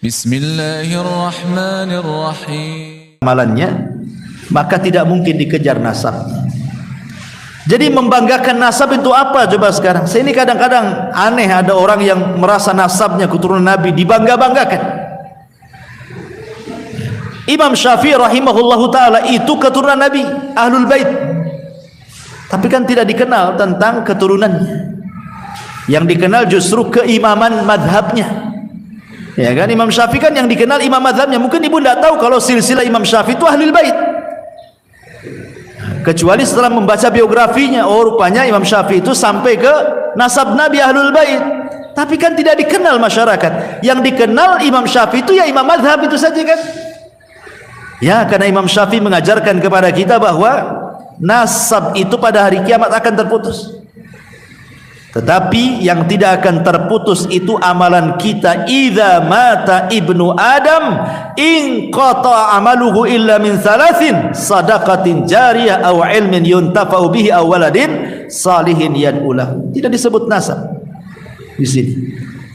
Bismillahirrahmanirrahim. Amalannya, maka tidak mungkin dikejar nasabnya. Jadi membanggakan nasab itu apa coba sekarang? Saya ini kadang-kadang aneh ada orang yang merasa nasabnya keturunan Nabi dibangga-banggakan. Imam Syafi'i rahimahullahu ta'ala itu keturunan Nabi, Ahlul Bait. Tapi kan tidak dikenal tentang keturunannya. Yang dikenal justru keimaman madhabnya. Ya kan, Imam Syafi'i kan yang dikenal imam madhabnya. Mungkin ibu tidak tahu kalau silsilah Imam Syafi'i itu Ahlul Bait. Kecuali setelah membaca biografinya, oh rupanya Imam Syafi'i itu sampai ke nasab Nabi Ahlul Bait. Tapi kan tidak dikenal masyarakat. Yang dikenal Imam Syafi'i itu ya imam madhab itu saja kan. Ya, karena Imam Syafi'i mengajarkan kepada kita bahwa nasab itu pada hari kiamat akan terputus. Tetapi yang tidak akan terputus itu amalan kita. Idza mata ibnu Adam in qata amaluhu illa min thalathin sadaqatin jariyah aw ilmin yuntafa'u bihi aw waladin salihin yad'u lahu. Tidak disebut nasab di sini.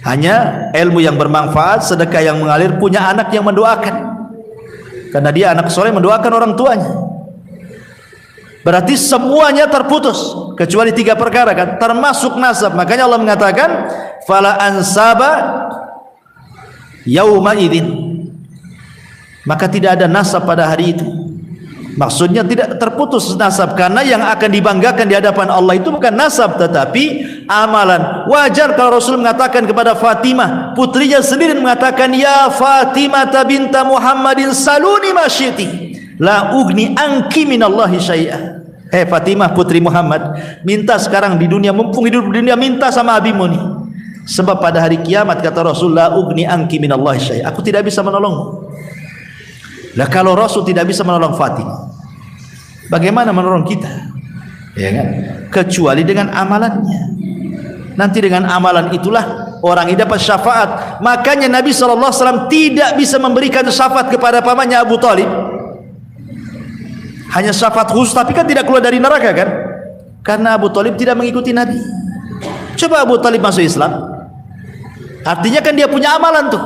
Hanya ilmu yang bermanfaat, sedekah yang mengalir, punya anak yang mendoakan. Karena dia anak soleh mendoakan orang tuanya. Berarti semuanya terputus kecuali 3 perkara kan, termasuk nasab. Makanya Allah mengatakan fala ansaba yauma idzin, maka tidak ada nasab pada hari itu. Maksudnya tidak terputus nasab, karena yang akan dibanggakan di hadapan Allah itu bukan nasab tetapi amalan. Wajar kalau Rasul mengatakan kepada Fatimah, putrinya sendiri mengatakan, ya Fatimah binta Muhammadin saluni ma syi'ti la ugni anki minallahi syai'ah. Fatimah putri Muhammad, minta sekarang di dunia, mumpung hidup di dunia, minta sama abimu nih. Sebab pada hari kiamat kata Rasul, la ugni anki minallahi syai'ah, aku tidak bisa menolongmu. Lah kalau Rasul tidak bisa menolong Fatimah, bagaimana menolong kita? Ya kan? Kecuali dengan amalannya. Nanti dengan amalan itulah orang ini dapat syafaat. Makanya Nabi SAW tidak bisa memberikan syafaat kepada pamannya Abu Talib. Hanya syafaat khusus, tapi kan tidak keluar dari neraka kan? Karena Abu Talib tidak mengikuti Nabi. Coba Abu Talib masuk Islam, artinya kan dia punya amalan tuh.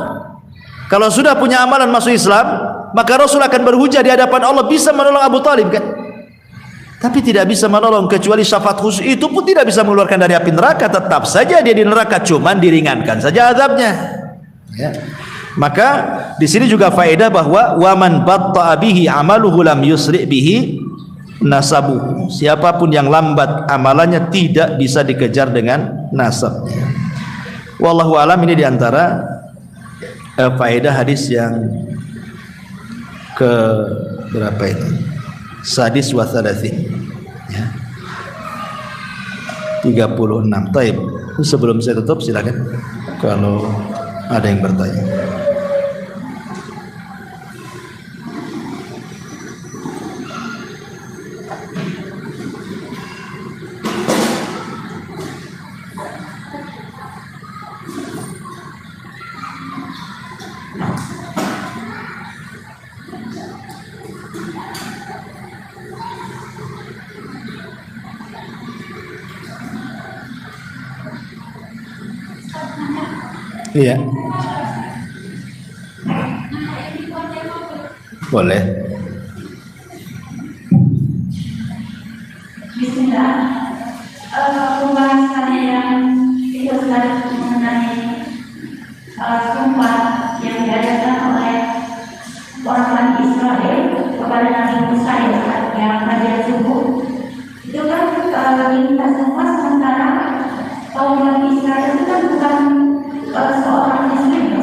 Kalau sudah punya amalan masuk Islam, maka Rasul akan berhujah di hadapan Allah bisa menolong Abu Talib kan? Tapi tidak bisa menolong, kecuali syafaat khusus itu pun tidak bisa mengeluarkan dari api neraka. Tetap saja dia di neraka, cuman diringankan saja azabnya. Ya. Maka di sini juga faedah bahwa waman batta'a bihi amaluhu lam yusri' bihi nasabuhu. Siapapun yang lambat amalannya tidak bisa dikejar dengan nasabnya. Wallahu alam, ini diantara faedah hadis yang ke berapa itu? Sadis wa thalathin. Ya. 36. Taib. Sebelum saya tutup silakan kalau ada yang bertanya. Iya. Boleh. Bismillah. Pembahasannya yang itu tadi mengenai sumpah yang diadakan oleh orang Israel kepada Nabi Musa yang Raja Subuh. Itu kan kita semua sementara kaum Nabi Israel itu kan bukan seorang Muslim,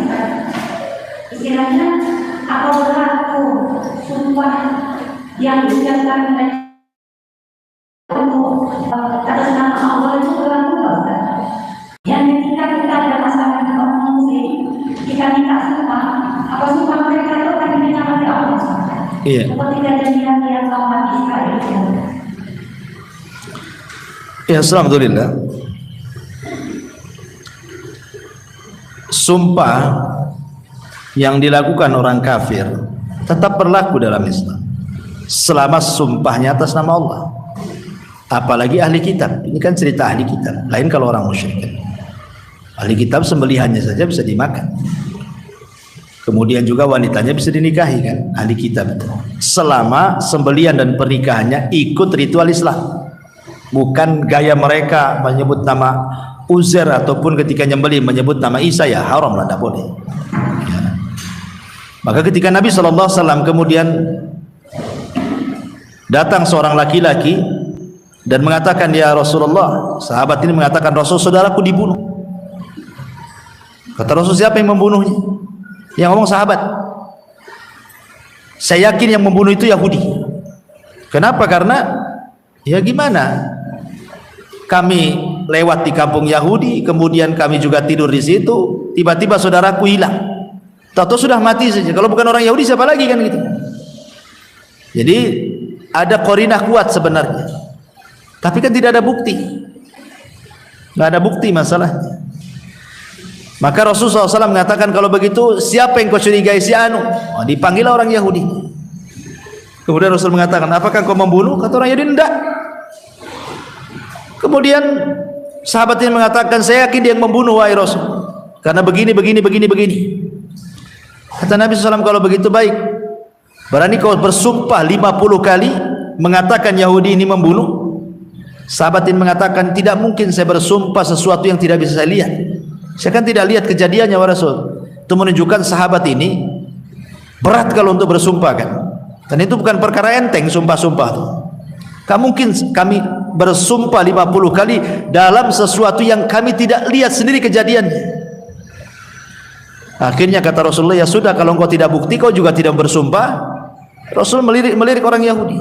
istilahnya apa berlaku sumpah yang diucapkan atas nama Allah itu berlaku nggak? Yang ketika kita ada masalah dengan orang Muslim, kita minta sumpah, apa sumpah mereka itu akan diminta oleh Allah? Iya. Seperti kejadian yang kaum Nabi Israel. Ya, alhamdulillah. Sumpah yang dilakukan orang kafir tetap berlaku dalam Islam selama sumpahnya atas nama Allah. Apalagi ahli kitab, ini kan cerita ahli kitab, lain kalau orang musyrik. Ahli kitab sembelihannya saja bisa dimakan. Kemudian juga wanitanya bisa dinikahi kan, ahli kitab itu. Selama sembelian dan pernikahannya ikut ritual Islam. Bukan gaya mereka menyebut nama Uzair ataupun ketika nyembelih menyebut nama Isa, ya haram lah, tidak boleh. Ya. Maka ketika Nabi SAW kemudian datang seorang laki-laki dan mengatakan, ya Rasulullah, sahabat ini mengatakan, Rasul, saudaraku dibunuh. Kata Rasul, siapa yang membunuhnya? Yang ngomong sahabat. Saya yakin yang membunuh itu Yahudi. Kenapa? Karena ya gimana? Kami lewat di kampung Yahudi, kemudian kami juga tidur di situ, tiba-tiba saudaraku hilang. Tahu-tahu sudah mati saja. Kalau bukan orang Yahudi siapa lagi kan gitu. Jadi ada qarinah kuat sebenarnya. Tapi kan tidak ada bukti. Nggak ada bukti masalahnya. Maka Rasulullah SAW mengatakan, kalau begitu siapa yang kau curigai si Anu? Oh, dipanggillah orang Yahudi. Kemudian Rasul mengatakan, apakah kau membunuh? Kata orang Yahudi, enggak. Kemudian sahabat ini mengatakan, saya yakin dia yang membunuh wahai Rasul, karena begini. Kata Nabi SAW, kalau begitu baik, berani kau bersumpah 50 kali mengatakan Yahudi ini membunuh? Sahabat ini mengatakan, tidak mungkin saya bersumpah sesuatu yang tidak bisa saya lihat. Saya kan tidak lihat kejadiannya wahai Rasul. Itu menunjukkan sahabat ini berat kalau untuk bersumpah kan. Dan itu bukan perkara enteng sumpah-sumpah itu. Mungkin kami bersumpah 50 kali dalam sesuatu yang kami tidak lihat sendiri kejadiannya. Akhirnya kata Rasulullah, ya sudah, kalau engkau tidak bukti, kau juga tidak bersumpah. Rasul melirik orang Yahudi.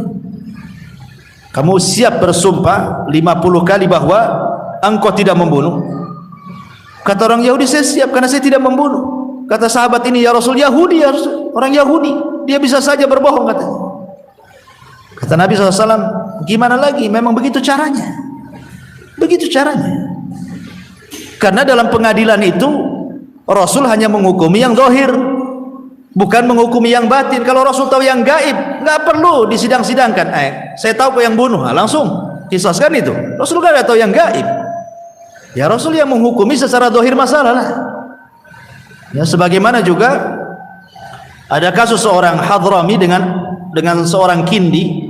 Kamu siap bersumpah 50 kali bahwa engkau tidak membunuh? Kata orang Yahudi, saya siap karena saya tidak membunuh. Kata sahabat ini, ya Rasul, Yahudi, ya Rasul, orang Yahudi, dia bisa saja berbohong, katanya. Kata Nabi SAW, gimana lagi? Memang begitu caranya. Begitu caranya. Karena dalam pengadilan itu Rasul hanya menghukumi yang zahir, bukan menghukumi yang batin. Kalau Rasul tahu yang gaib, nggak perlu disidang-sidangkan. Saya tahu kau yang bunuh, langsung kisahkan itu. Rasul nggak tahu yang gaib. Ya Rasul yang menghukumi secara zahir masalah lah. Ya, sebagaimana juga ada kasus seorang Hadrami dengan seorang Kindi,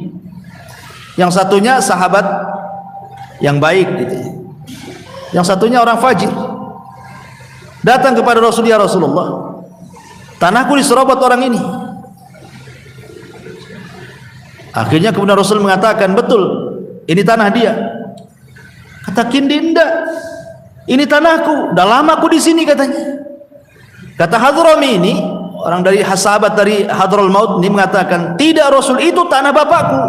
yang satunya sahabat yang baik gitu, yang satunya orang fajir. Datang kepada Rasul, ya Rasulullah, tanahku diserobot orang ini. Akhirnya kemudian Rasul mengatakan, betul, ini tanah dia. Kata Kindi, enggak, ini tanahku, udah lama aku di sini, katanya. Kata Hadrami ini, orang dari sahabat dari Hadraul Maut ini mengatakan, tidak Rasul, itu tanah bapakku,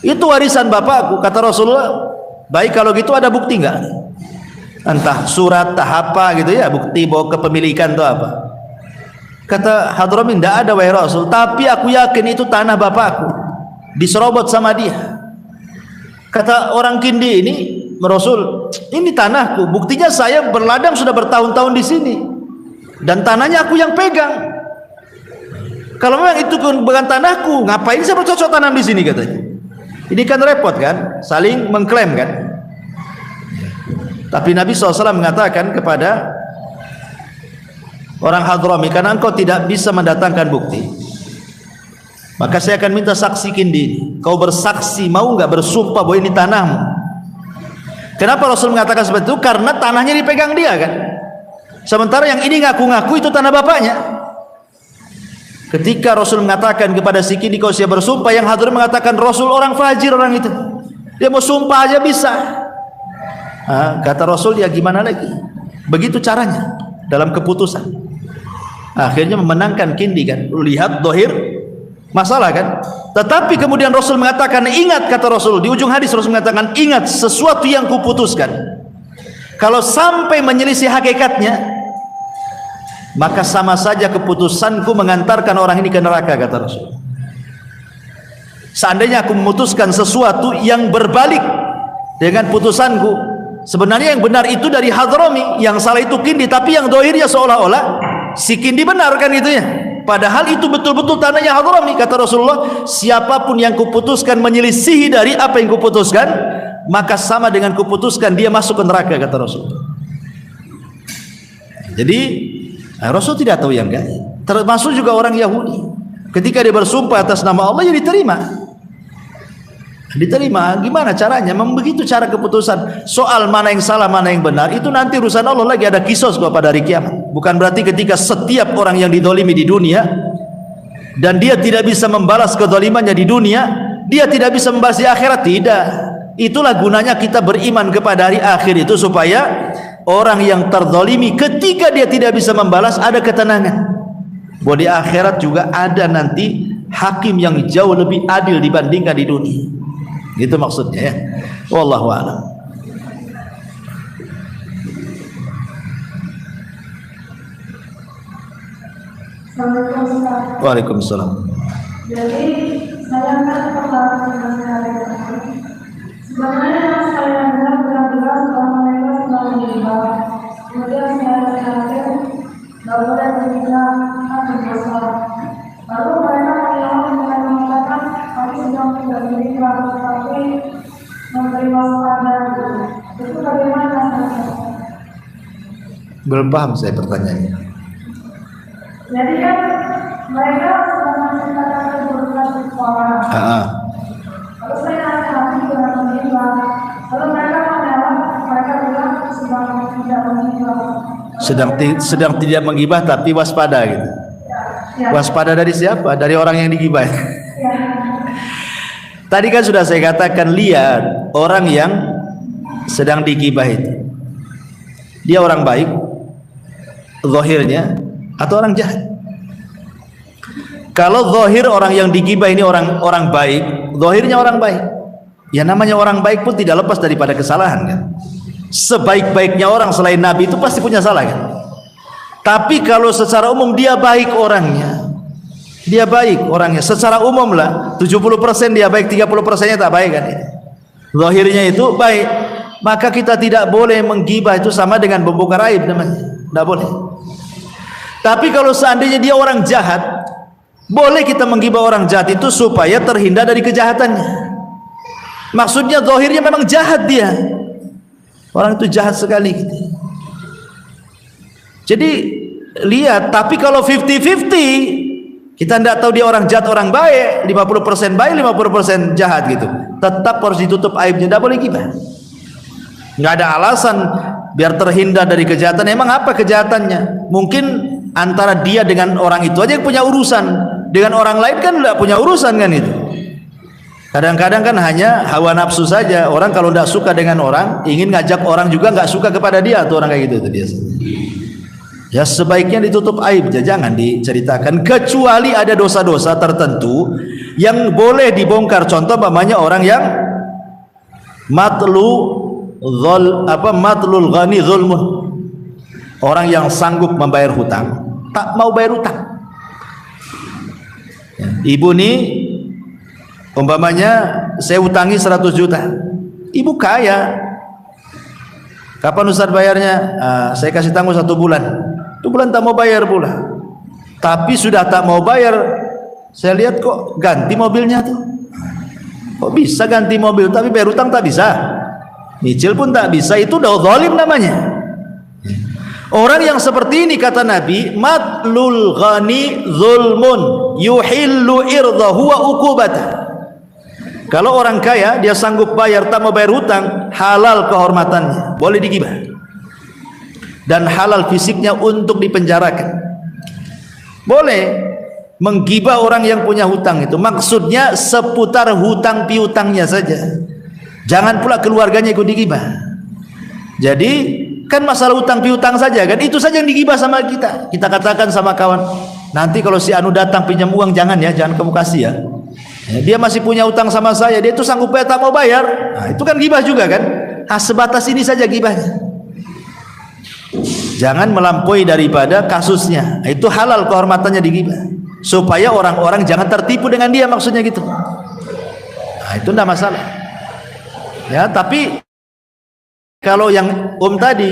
itu warisan bapakku. Kata Rasulullah, baik kalau gitu ada bukti enggak? Entah surat, entah apa gitu ya, bukti bahwa kepemilikan itu apa. Kata Hadrami, enggak ada wahai Rasul, tapi aku yakin itu tanah bapakku, diserobot sama dia. Kata orang Kindi ini, Rasul, ini tanahku, buktinya saya berladang sudah bertahun-tahun di sini, dan tanahnya aku yang pegang. Kalau memang itu bukan tanahku, ngapain saya bercocok tanam di sini, katanya. Ini kan repot kan, saling mengklaim kan. Tapi Nabi SAW mengatakan kepada orang Hadrami, karena engkau tidak bisa mendatangkan bukti, maka saya akan minta saksi Kindi. Kau bersaksi, mau nggak bersumpah bahwa ini tanahmu? Kenapa Rasul mengatakan seperti itu? Karena tanahnya dipegang dia kan. Sementara yang ini ngaku-ngaku itu tanah bapaknya. Ketika Rasul mengatakan kepada si Kindi, kau siap bersumpah, yang hadir mengatakan, Rasul orang fajir orang itu, dia mau sumpah aja bisa. Kata Rasul, ya gimana lagi? Begitu caranya dalam keputusan. Akhirnya memenangkan Kindi kan. Lihat dohir masalah kan. Tetapi kemudian Rasul mengatakan, ingat, kata Rasul di ujung hadis, Rasul mengatakan, ingat, sesuatu yang kuputuskan, kalau sampai menyelisih hakikatnya, maka sama saja keputusanku mengantarkan orang ini ke neraka, kata Rasul. Seandainya aku memutuskan sesuatu yang berbalik dengan putusanku, sebenarnya yang benar itu dari Hadrami, yang salah itu Kindi, tapi yang dohirnya seolah-olah si Kindi benar kan itunya. Padahal itu betul-betul tanahnya Hadrami. Kata Rasulullah, siapapun yang kuputuskan menyelisihi dari apa yang kuputuskan, maka sama dengan kuputuskan dia masuk ke neraka, kata Rasul. Jadi Nah, Rasul tidak tahu yang gaib. Termasuk juga orang Yahudi. Ketika dia bersumpah atas nama Allah, ya diterima. Diterima. Gimana caranya? Begitu cara keputusan. Soal mana yang salah, mana yang benar, itu nanti urusan Allah lagi. Ada kisos pada hari kiamat. Bukan berarti ketika setiap orang yang didolimi di dunia dan dia tidak bisa membalas kedolimannya di dunia, dia tidak bisa membalas di akhirat. Tidak. Itulah gunanya kita beriman kepada hari akhir itu, supaya orang yang terdolimi ketika dia tidak bisa membalas ada ketenangan bahwa di akhirat juga ada nanti hakim yang jauh lebih adil dibandingkan di dunia. Itu maksudnya ya. Wallahu a'lam. Waalaikumsalam. Jadi saya kan pernah sebenarnya yang saya bilang benar-benar seorang mereka sudah meninggal. Kemudian saya tanya, nggak boleh berbicara akan dosa. Lalu mereka mengatakan, aku sedang tidak meninggal, tapi memberi waspada. Itu bagaimana? Belum paham saya pertanyaannya. Jadi kan mereka sedang menceritakan keburukan seseorang. Lalu saya nanya lagi dengan meninggal. Lalu mereka menjawab, mereka bilang sedang tidak meninggal. Sedang tidak menggibah tapi waspada gitu. Ya. Waspada dari siapa? Dari orang yang digibah. Ya. Tadi kan sudah saya katakan, lihat orang yang sedang digibah itu. Dia orang baik zahirnya atau orang jahat? Kalau zahir orang yang digibah ini orang baik, zahirnya orang baik. Ya namanya orang baik pun tidak lepas daripada kesalahan kan. Sebaik-baiknya orang selain Nabi itu pasti punya salah kan. Tapi kalau secara umum dia baik orangnya, dia baik orangnya secara umum lah, 70% dia baik, 30%-nya tak baik kan. Zahirnya itu baik, maka kita tidak boleh menggibah, itu sama dengan membongkar aib namanya, tidak boleh. Tapi kalau seandainya dia orang jahat, boleh kita menggibah orang jahat itu supaya terhindar dari kejahatannya. Maksudnya zahirnya memang jahat dia, orang itu jahat sekali gitu. Jadi lihat, tapi kalau 50-50, kita tidak tahu dia orang jahat orang baik, 50% baik 50% jahat gitu, tetap harus ditutup aibnya, tidak boleh gibah. Nggak ada alasan biar terhindar dari kejahatan. Emang apa kejahatannya? Mungkin antara dia dengan orang itu aja yang punya urusan, dengan orang lain kan tidak punya urusan kan itu. Kadang-kadang kan hanya hawa nafsu saja. Orang kalau tidak suka dengan orang, ingin ngajak orang juga nggak suka kepada dia, atau orang kayak gitu itu biasa. Ya sebaiknya ditutup aibnya, jangan diceritakan, kecuali ada dosa-dosa tertentu yang boleh dibongkar. Contoh namanya orang yang matlul ghani zulmun, orang yang sanggup membayar hutang tak mau bayar hutang. Ya, ibu nih umpamanya saya utangi 100 juta, ibu kaya, kapan Ustaz bayarnya? Saya kasih tangguh 1 bulan. 1 bulan tak mau bayar pula, tapi sudah tak mau bayar, saya lihat kok ganti mobilnya tuh, kok bisa ganti mobil tapi bayar hutang tak bisa, nyicil pun tak bisa, itu udah zalim namanya. Orang yang seperti ini kata Nabi, matlul ghani zulmun yuhillu irdahu wa uqubatah. Kalau orang kaya dia sanggup bayar, tak mau bayar hutang, halal kehormatannya, boleh digibah, dan halal fisiknya untuk dipenjarakan. Boleh menggibah orang yang punya hutang itu, maksudnya seputar hutang piutangnya saja, jangan pula keluarganya ikut digibah. Jadi kan masalah hutang piutang saja kan, itu saja yang digibah sama kita. Kita katakan sama kawan, nanti kalau si Anu datang pinjam uang jangan kamu kasih ya. Dia masih punya utang sama saya, dia itu sanggup bayar tak mau bayar. Nah, itu kan gibah juga kan. Sebatas ini saja gibahnya, jangan melampaui daripada kasusnya. Itu halal kehormatannya digibah, supaya orang-orang jangan tertipu dengan dia, maksudnya gitu. Nah, itu tidak masalah ya. Tapi kalau yang tadi,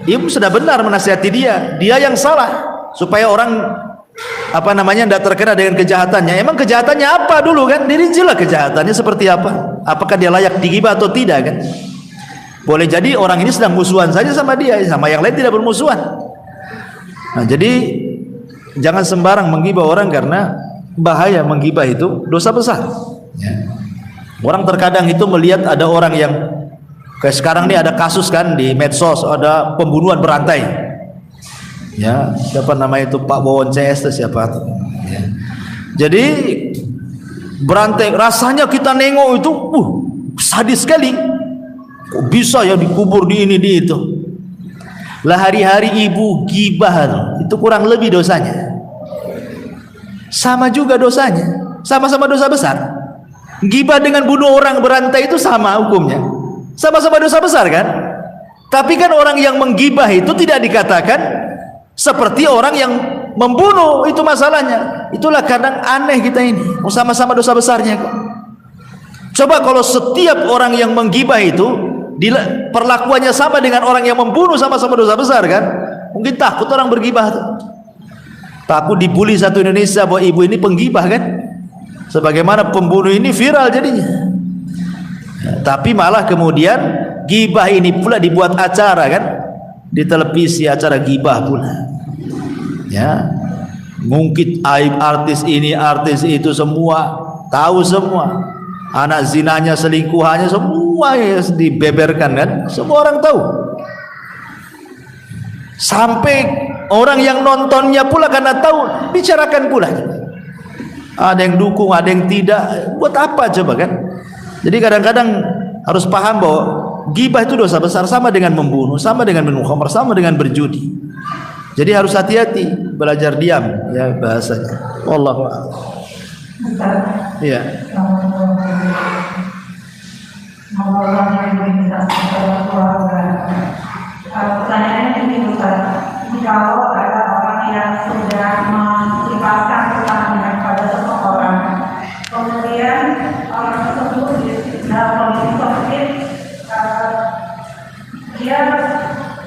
ibu sudah benar menasihati dia yang salah, supaya orang tidak terkena dengan kejahatannya. Emang kejahatannya apa dulu kan? Dirinci lah kejahatannya seperti apa. Apakah dia layak digibah atau tidak kan? Boleh jadi orang ini sedang musuhan saja sama dia, sama yang lain tidak bermusuhan. Nah, jadi jangan sembarang menggibah orang karena bahaya menggibah itu dosa besar. Ya. Orang terkadang itu melihat ada orang yang kayak sekarang ini ada kasus kan di medsos, ada pembunuhan berantai. Ya, siapa namanya itu Pak Wawon CS itu siapa? Ya. Jadi berantai, rasanya kita nengok itu, sadis sekali. Kok bisa ya dikubur di ini di itu? Lah hari-hari ibu gibah itu kurang lebih dosanya. Sama juga dosanya, sama-sama dosa besar. Gibah dengan bunuh orang berantai itu sama hukumnya, sama-sama dosa besar kan? Tapi kan orang yang menggibah itu tidak dikatakan seperti orang yang membunuh, itu masalahnya. Itulah kadang aneh kita ini, sama-sama dosa besarnya kok. Coba kalau setiap orang yang menggibah itu perlakuannya sama dengan orang yang membunuh, sama-sama dosa besar kan? Mungkin takut orang bergibah tuh. Takut dibully satu Indonesia bahwa ibu ini penggibah kan? Sebagaimana pembunuh ini viral jadinya. Tapi malah kemudian gibah ini pula dibuat acara kan? Di televisi acara gibah pula. Ya. Ngungkit aib artis ini, artis itu, semua tahu semua. Anak zinanya, selingkuhannya, semua dibeberkan kan? Semua orang tahu. Sampai orang yang nontonnya pula karena tahu bicarakan pula. Ada yang dukung, ada yang tidak. Buat apa coba kan? Jadi kadang-kadang harus paham bahwa gibah itu dosa besar, sama dengan membunuh, sama dengan minum khamr, sama dengan berjudi. Jadi harus hati-hati, belajar diam ya bahasanya. Wallahu a'lam. Iya. Pertanyaannya ini Ustaz, kalau ada orang yang sudah mensifatkan pertanyaan pada seseorang, kemudian orang tersebut dalam kondisi sakit, dia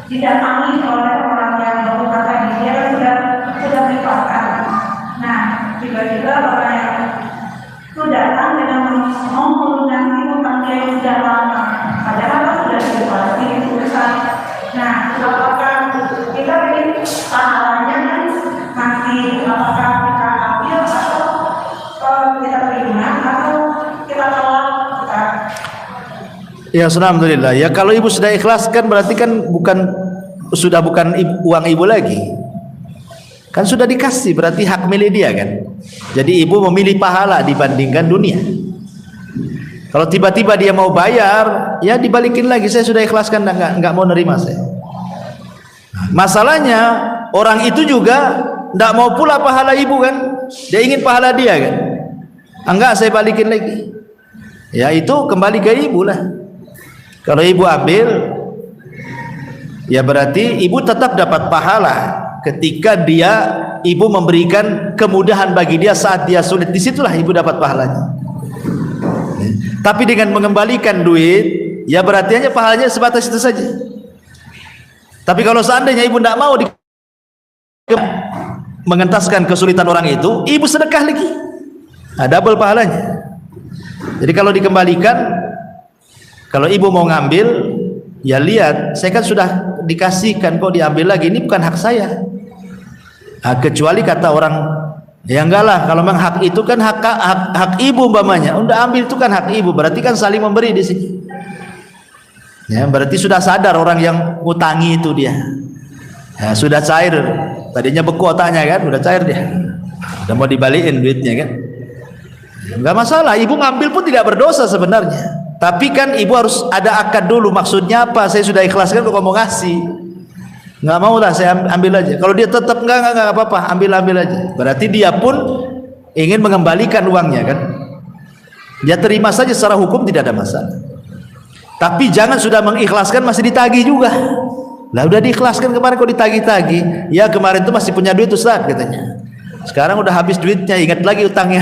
didatangi oleh orang yang berusaha tadi, dia sudah mensifatkan. Nah, tiba-tiba orang yang sudah datang dengan melunasi utang dia yang sudah lama, padahal sudah diluasi urusan. Nah, apakah kita ini pahalanya kan masih, apakah kita ambil atau kita terima atau kita tolak? Ya, alhamdulillah. Ya, kalau ibu sudah ikhlaskan berarti kan sudah bukan uang ibu lagi. Kan sudah dikasih, berarti hak milik dia kan. Jadi ibu memilih pahala dibandingkan dunia. Kalau tiba-tiba dia mau bayar, ya dibalikin lagi, saya sudah ikhlaskan, enggak mau nerima saya. Masalahnya orang itu juga enggak mau pula pahala ibu kan. Dia ingin pahala dia kan. Enggak, saya balikin lagi. Ya itu kembali ke ibu lah. Kalau ibu ambil, ya berarti ibu tetap dapat pahala ketika ibu memberikan kemudahan bagi dia saat dia sulit. Disitulah ibu dapat pahalanya. Tapi dengan mengembalikan duit, ya berarti hanya pahalanya sebatas itu saja. Tapi kalau seandainya ibu tidak mau mengentaskan kesulitan orang itu, ibu sedekah lagi, nah, double pahalanya. Jadi kalau dikembalikan, kalau ibu mau ngambil, ya lihat, saya kan sudah dikasihkan, kok diambil lagi, ini bukan hak saya. Nah, kecuali kata orang, ya enggak lah, kalau memang hak itu kan hak ibu umpamanya, udah ambil itu kan hak ibu, berarti kan saling memberi di sini. Ya, berarti sudah sadar orang yang utangi itu dia. Ya, sudah cair, tadinya beku otaknya kan, udah cair dia. Udah mau dibalikin duitnya kan. Enggak masalah, ibu ngambil pun tidak berdosa sebenarnya. Tapi kan ibu harus ada akad dulu, maksudnya apa? Saya sudah ikhlaskan kok mau ngasih. Enggak mau lah, saya ambil aja. Kalau dia tetap enggak apa-apa, ambil aja. Berarti dia pun ingin mengembalikan uangnya kan. Dia terima saja secara hukum, tidak ada masalah. Tapi jangan sudah mengikhlaskan masih ditagih juga. Lah udah diikhlaskan kemarin kok ditagih-tagih. Ya kemarin itu masih punya duit Ustaz katanya. Sekarang udah habis duitnya, ingat lagi utangnya.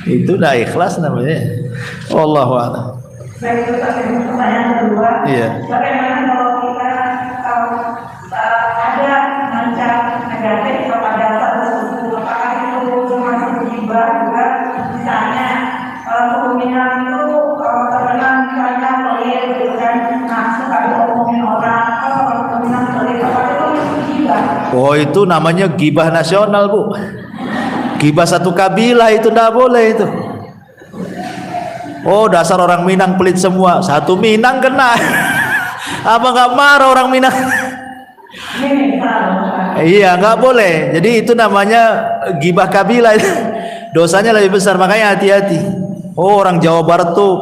Itu udah ikhlas namanya. Wallahu a'lam. Baik, pertanyaan kedua. Iya. Bagaimana kalau kita ada macam negatif kepada satu suku, apakah itu masuk riba juga? Misalnya kemungkinan itu terkenal misalnya pelit gitu kan, masuk ada ngomongin orang, kemungkinan pelit, apakah itu masuk riba? Oh, itu namanya gibah nasional, Bu. Gibah satu kabilah itu tidak boleh itu. Oh, dasar orang Minang pelit semua. Satu Minang kena. Apa nggak marah orang Minang? Iya, nggak boleh. Jadi itu namanya gibah kabilah. Dosanya lebih besar, makanya hati-hati. Oh, orang Jawa Barat tuh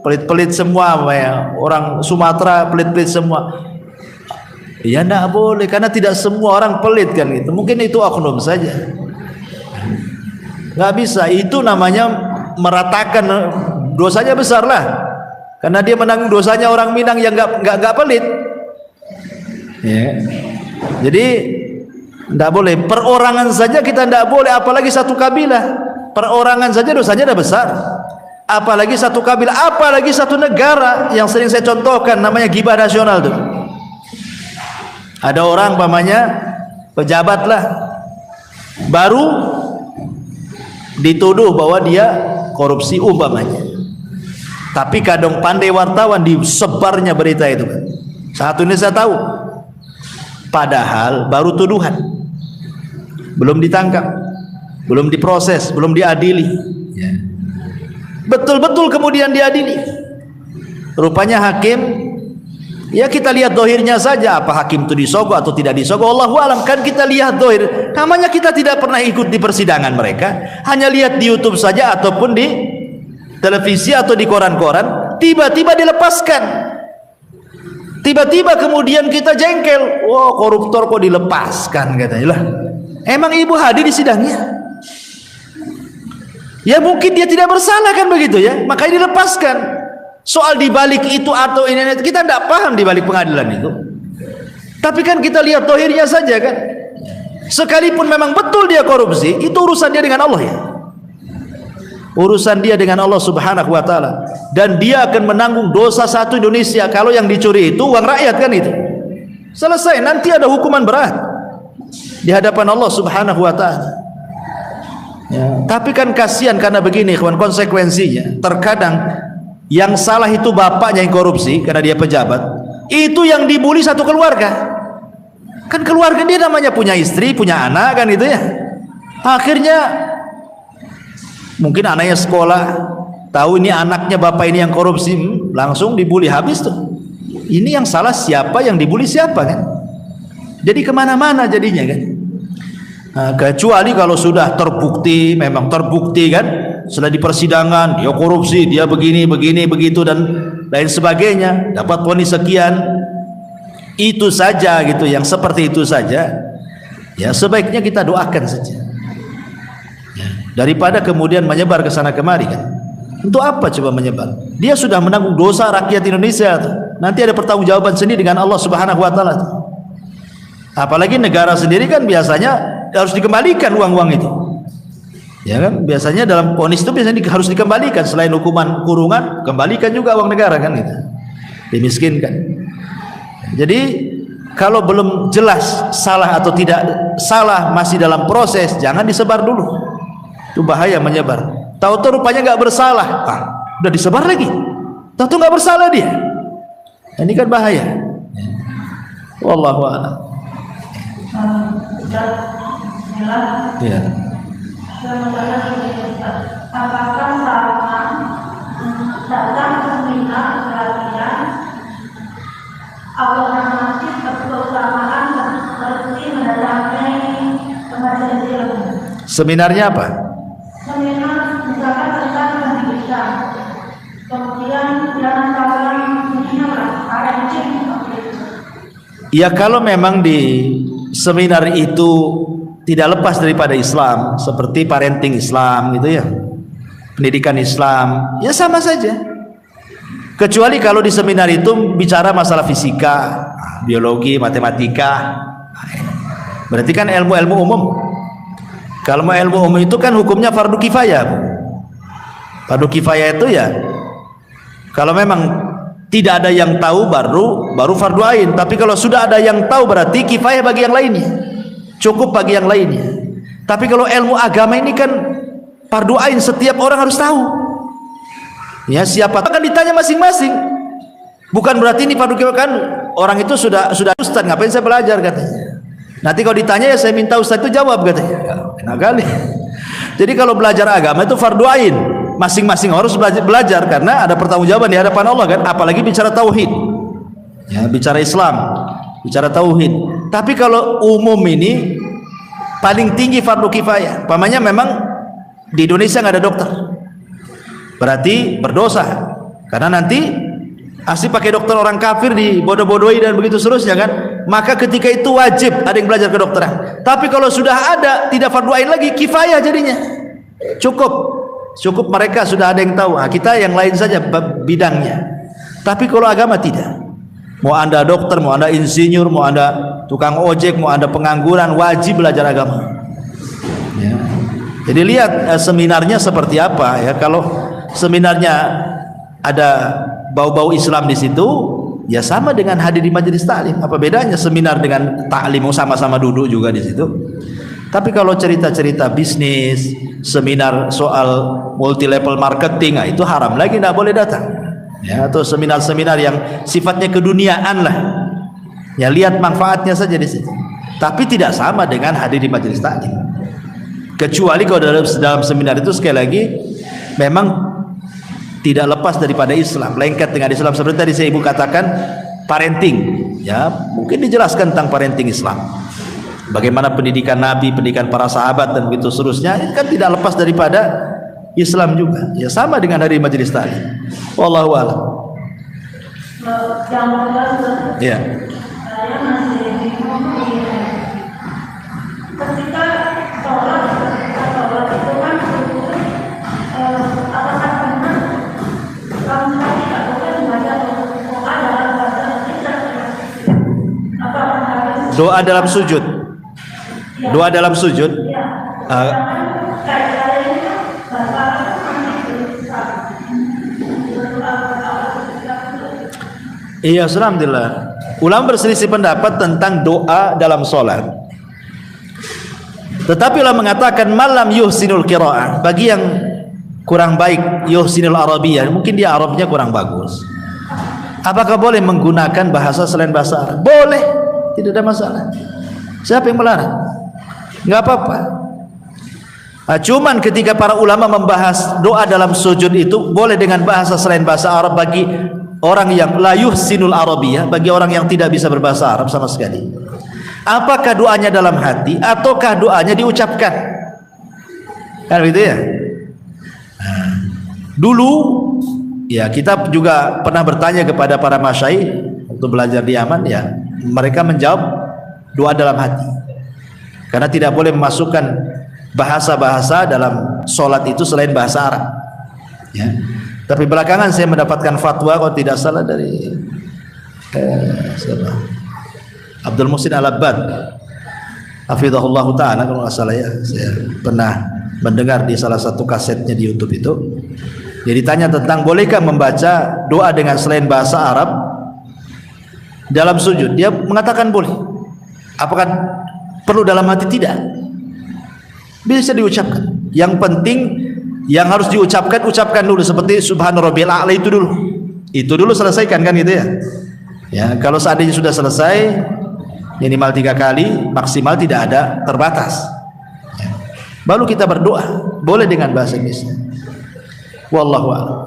pelit-pelit semua, ya. Orang Sumatera pelit-pelit semua. Ya nggak boleh, karena tidak semua orang pelit kan gitu. Mungkin itu oknum saja. Nggak bisa. Itu namanya meratakan, dosanya besar lah. Karena dia menanggung dosanya orang Minang yang nggak pelit. Ya. Jadi tidak boleh. Perorangan saja kita tidak boleh, apalagi satu kabilah. Perorangan saja dosanya sudah besar, apalagi satu kabilah, apalagi satu negara. Yang sering saya contohkan namanya gibah nasional tuh. Ada orang pamannya pejabat lah, baru dituduh bahwa dia korupsi umpamanya. Tapi kadang pandai wartawan disebarnya berita itu. Satu ini saya tahu. Padahal baru tuduhan, belum ditangkap, belum diproses, belum diadili. Betul-betul kemudian diadili. Rupanya hakim, ya kita lihat dohirnya saja, apa hakim itu disogok atau tidak disogok, Allahu alam. Kan kita lihat dohir, namanya kita tidak pernah ikut di persidangan mereka, hanya lihat di YouTube saja ataupun di televisi atau di koran-koran. Tiba-tiba dilepaskan. Tiba-tiba kemudian kita jengkel, wah koruptor kok dilepaskan katanya. Lah, emang ibu hadir di sidangnya? Ya mungkin dia tidak bersalah kan begitu ya, makanya dilepaskan. Soal dibalik itu atau ini kita tidak paham dibalik pengadilan itu. Tapi kan kita lihat dohirnya saja kan. Sekalipun memang betul dia korupsi, itu urusan dia dengan Allah ya. Urusan dia dengan Allah Subhanahu wa taala, dan dia akan menanggung dosa satu Indonesia. Kalau yang dicuri itu uang rakyat kan itu. Selesai, nanti ada hukuman berat di hadapan Allah Subhanahu wa taala. Ya, tapi kan kasihan karena begini, kawan, konsekuensinya. Terkadang yang salah itu bapaknya yang korupsi karena dia pejabat. Itu yang dibully satu keluarga. Kan keluarga dia namanya punya istri, punya anak kan itu ya. Akhirnya mungkin anaknya sekolah, tahu ini anaknya bapak ini yang korupsi, langsung dibully habis tuh. Ini yang salah siapa, yang dibully siapa kan? Jadi kemana-mana jadinya kan. Nah, kecuali kalau sudah terbukti, memang terbukti kan, setelah di persidangan dia korupsi, dia begini, begitu dan lain sebagainya, dapat vonis sekian, itu saja gitu, yang seperti itu saja. Ya sebaiknya kita doakan saja. Daripada kemudian menyebar ke sana kemari kan. Untuk apa coba menyebar? Dia sudah menanggung dosa rakyat Indonesia tuh. Nanti ada pertanggungjawaban sendiri dengan Allah Subhanahu wa taala. Apalagi negara sendiri kan biasanya harus dikembalikan uang-uang itu. Ya kan? Biasanya dalam vonis itu biasanya harus dikembalikan, selain hukuman kurungan, kembalikan juga uang negara kan gitu. Dimiskinkan. Jadi kalau belum jelas salah atau tidak salah, masih dalam proses, jangan disebar dulu. Itu bahaya menyebar. Tahu-tahu rupanya nggak bersalah, udah disebar lagi. Tahu-tahu nggak bersalah dia. Ini kan bahaya. Wallahu a'lam. Ya. Apakah sama datang ke seminar pelatihan atau masih kebersamaan seperti mendatangi pengajian ilmu? Seminarnya apa? Seminar misalkan tentang pendidikan, kemudian jangan salah menyimak ada izin seperti itu. Ya kalau memang di seminar itu tidak lepas daripada Islam, seperti parenting Islam gitu ya, pendidikan Islam, ya sama saja. Kecuali kalau di seminar itu bicara masalah fisika, biologi, matematika, berarti kan ilmu-ilmu umum. Kalau ilmu umum itu kan hukumnya fardu kifayah. Fardu kifayah itu ya, kalau memang tidak ada yang tahu baru fardu ain. Tapi kalau sudah ada yang tahu berarti kifayah bagi yang lainnya, cukup bagi yang lainnya. Tapi kalau ilmu agama ini kan fardu ain, setiap orang harus tahu. Ya siapa akan ditanya masing-masing. Bukan berarti ini fardu kifayah kan orang itu sudah ustaz, ngapain saya belajar katanya. Nanti kalau ditanya ya saya minta Ustaz itu jawab katanya. Ya, enak kali. Jadi kalau belajar agama itu fardu ain. Masing-masing harus belajar karena ada pertanggungjawaban di hadapan Allah kan, apalagi bicara tauhid. Ya, bicara Islam, bicara tauhid. Tapi kalau umum ini paling tinggi fardu kifayah. Pamannya memang di Indonesia nggak ada dokter. Berarti berdosa. Karena nanti asli pakai dokter orang kafir dibodoh-bodohi dan begitu seterusnya kan. Maka ketika itu wajib ada yang belajar kedokteran. Tapi kalau sudah ada tidak fardu ain lagi, kifayah jadinya. Cukup mereka sudah ada yang tahu. Nah, kita yang lain saja bidangnya. Tapi kalau agama tidak. Mau Anda dokter, mau Anda insinyur, mau Anda tukang ojek, mau Anda pengangguran, wajib belajar agama. Ya. Jadi lihat seminarnya seperti apa ya. Kalau seminarnya ada bau-bau Islam di situ, ya sama dengan hadir di majelis taklim. Apa bedanya seminar dengan taklim? Sama-sama duduk juga di situ. Tapi kalau cerita-cerita bisnis, seminar soal multi level marketing, nah itu haram lagi, tidak boleh datang. Ya, atau seminar-seminar yang sifatnya keduniaan lah. Ya lihat manfaatnya saja di situ. Tapi tidak sama dengan hadir di majelis taklim. Kecuali kalau dalam seminar itu sekali lagi memang tidak lepas daripada Islam, lengket dengan Islam. Seperti tadi saya ibu katakan parenting, ya mungkin dijelaskan tentang parenting Islam. Bagaimana pendidikan Nabi, pendidikan para sahabat dan begitu seterusnya, itu kan tidak lepas daripada Islam juga. Ya sama dengan hari majelis tadi. Wallahu a'lam. Ya. Saya masih bingung ketika sholat itu kan apakah benar kalau misalnya tidak boleh membaca doa dalam bahasa Indonesia? Apakah harus Doa dalam sujud? Doa dalam sujud? Iya, alhamdulillah. Ulama berselisih pendapat tentang doa dalam sholat. Tetapi ulama mengatakan malam yuhsinul qiraah, bagi yang kurang baik yuhsinul arabiyah, mungkin dia Arabnya kurang bagus. Apakah boleh menggunakan bahasa selain bahasa Arab? Boleh, tidak ada masalah. Siapa yang melarang? Enggak apa-apa. Nah, cuman ketika para ulama membahas doa dalam sujud itu boleh dengan bahasa selain bahasa Arab bagi orang yang la yuhsinul arabiyah, bagi orang yang tidak bisa berbahasa Arab sama sekali. Apakah doanya dalam hati ataukah doanya diucapkan? Kan begitu ya? Nah, dulu ya kita juga pernah bertanya kepada para masyayikh untuk belajar di Yaman, ya mereka menjawab doa dalam hati. Karena tidak boleh memasukkan bahasa-bahasa dalam sholat itu selain bahasa Arab. Ya. Tapi belakangan saya mendapatkan fatwa kalau tidak salah dari siapa? Abdul Muhsin Al-Abbad, hafizahullah ta'ala kalau nggak salah ya. Saya pernah mendengar di salah satu kasetnya di YouTube itu. Jadi tanya tentang bolehkah membaca doa dengan selain bahasa Arab dalam sujud. Dia mengatakan boleh. Apakah perlu dalam hati? Tidak. Bisa diucapkan. Yang penting yang harus diucapkan, ucapkan dulu seperti subhana rabbiyal a'la itu dulu. Itu dulu selesaikan kan gitu ya. Ya, kalau seandainya sudah selesai minimal 3 kali, maksimal tidak ada terbatas. Ya. Baru kita berdoa, boleh dengan bahasa Inggris. Wallahu a'lam.